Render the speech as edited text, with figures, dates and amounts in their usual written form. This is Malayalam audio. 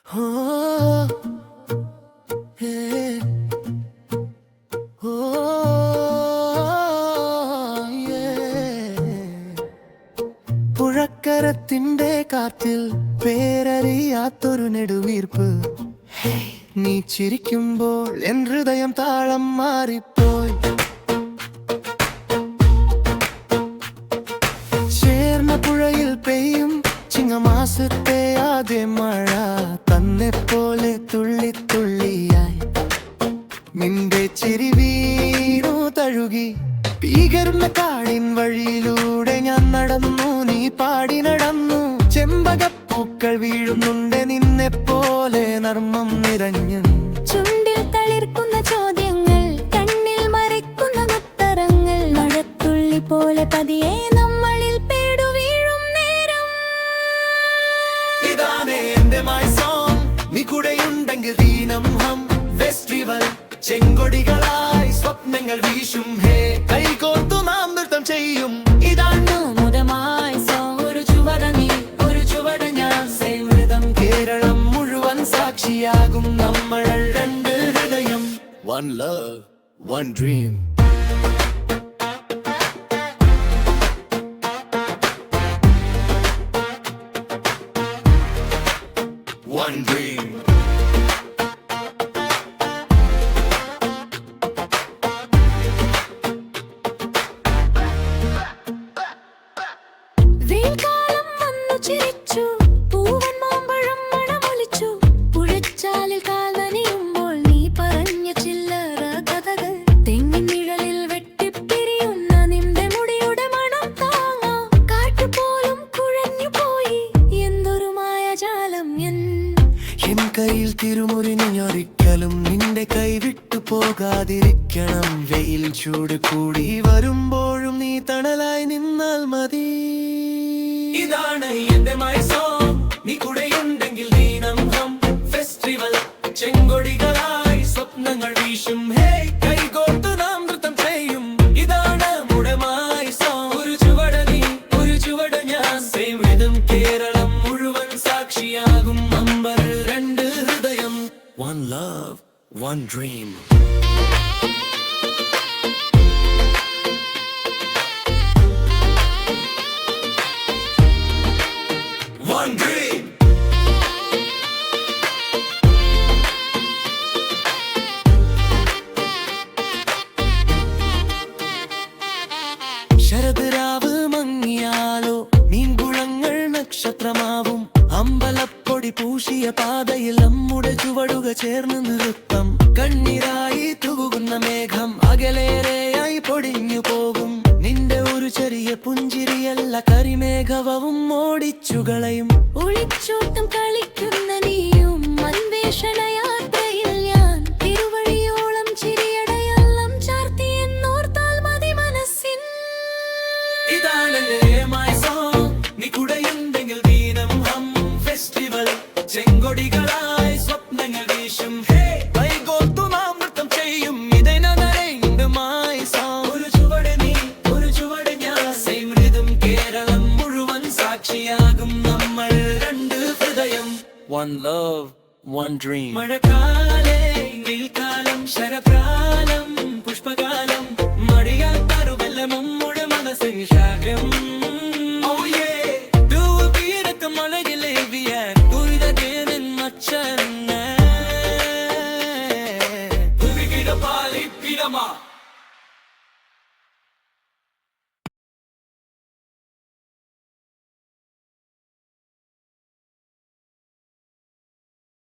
Oh, yeah. Oh, yeah. പുഴക്കരത്തിന്റെ കാറ്റിൽ പേരറിയാത്തൊരു നെടുവീർപ്പ്. നീ ചിരിക്കുമ്പോൾ എൻ ഹൃദയം താളം മാറിപ്പോയി. ചേർന്ന പുഴയിൽ പെയ്യും ചിങ്ങമാസത്തെ ആദ്യ മഴ തന്നെപ്പോലെ തുള്ളി തുള്ളിയായി നിന്റെ ചിരി വീണു തഴുകി. പീകരുന്ന കാടിൻ വഴിയിലൂടെ ഞാൻ നടന്നു, നീ പാടി നടന്നു. ചെമ്പകപ്പൂക്കൾ വീഴുന്നുണ്ട് നിന്നെ പോലെ നർമ്മം നിറഞ്ഞു. ചുണ്ടിൽ തളിർക്കുന്ന ചോദ്യങ്ങൾ, കണ്ണിൽ മറയ്ക്കുന്ന ഉത്തരങ്ങൾ, മഴത്തുള്ളി പോലെ പതിയെ നമ്മളിൽ പേടു വീഴും നേരം. ഇതാണ് എന്റെ മൈ സോങ്, നീ കൂടെയുണ്ടെങ്കിൽ ദീനം ഹം ഫെസ്റ്റിവൽ. ചെങ്കൊടികളായി സ്വപ്നങ്ങൾ വീശും, ഹേ കൈകോർത്തു നാം നൃത്തം ചെയ്യും. ഇതാണ് മുതമായി സോങ്, ഒരു ചുവട നീ ഒരു ചുവട ഞാൻ, സേവൃതം കേരളം മുഴുവൻ സാക്ഷിയാകും നമ്മൾ രണ്ട് ഹൃദയം. One love, one dream. One dream. വേൽക്കാലം വന്നു ചിരിച്ചു, പൂവൻ മാമ്പഴം മണമൊലിച്ചു. പുഴച്ചാലിൽ കാൽ നനയുമ്പോൾ നീ പറഞ്ഞ ചില്ലറ കഥകൾ, തെങ്ങിൻ നിഴലിൽ വെട്ടിപ്പിരിയുന്ന നിന്റെ മുടിയുടെ മണം താങ്ങാം. കാറ്റുപോലും കുഴഞ്ഞു പോയി, എന്തൊരു മായാജാലം. എൻ കയ്യിൽ തിരുമുറിഞ്ഞൊരിക്കലും നിന്റെ കൈ വിട്ടു പോകാതിരിക്കണം. വെയിൽ ചൂട് കൂടി വരുമ്പോഴും നീ തണലായി നിന്നാൽ മതി. ഇതാണ് എന്റെ മൈ സോങ്, നീ കൂടെയുണ്ടെങ്കിൽ ദീനം ഹം ഫെസ്റ്റിവൽ. ചെങ്കൊടികളായി സ്വപ്നങ്ങൾ വീശും, ഹേ കൈകോർത്തു നാം നൃത്തം ചെയ്യും. ഇതാണ് മുടമായി സോങ്, ഒരു ചുവട നീ ഒരു ചുവട ഞാൻ, സെയിം റിതം കേരളം മുഴുവൻ സാക്ഷിയാകും നമ്മൾ രണ്ട് ഹൃദയം. One love, one dream. One dream. ശരദരാവ് മങ്ങിയാലോ മീൻകുളങ്ങൾ നക്ഷത്രമാവും. അമ്പലപ്പൊടി പൂശിയ പാതയിൽ നമ്മുടെ ചുവടുക ചേർന്ന് നൃത്തം. കണ്ണീരായി തൂകുന്ന മേഘം അകലേറെയായി പൊടിഞ്ഞു പോകും. നിന്റെ ഒരു ചെറിയ പുഞ്ചിരിയല്ല കരിമേഘവും ഓടിച്ചുകളയും. ഒളിച്ചോട്ടം കളിക്കുന്ന നീയും അന്വേഷണ യാത്രയിൽ ഞാൻ, തിരുവഴിയോളം ചിരിയടയെല്ലാം ചാർത്തി എന്നോർത്താൽ മതി മനസ്സിൻ. ഇതാണ് മൈ സോങ്, നീ കൂടെയുണ്ടെങ്കിൽ ദീനം ഹം ഫെസ്റ്റിവൽ. ചെങ്കൊടികളായി സ്വപ്നങ്ങൾ വീശും, ഹേ കൈകോർത്തു നാം നൃത്തം ചെയ്യും. ഇതേ മൈ സോങ്, ഒരു ചുവട് നീ ഒരു ചുവട് ഞാൻ, സെയിം റിതം കേരളം മുഴുവൻ സാക്ഷിയാകും നമ്മൾ രണ്ട് ഹൃദയം. One love, one dream. മഴക്കാലേ വെയിൽക്കാലം ശരപ്രാലം പുഷ്പകാലം, മടിയാത്താറു വെല്ലം നമ്മുടെ മനസ്സിൻ ശാഖം. Oh yeah, ദൂരത്ത് മലയിലേവിയാൻ ദുരിതേനൻ മച്ചന്നെ. പാലി പിടമ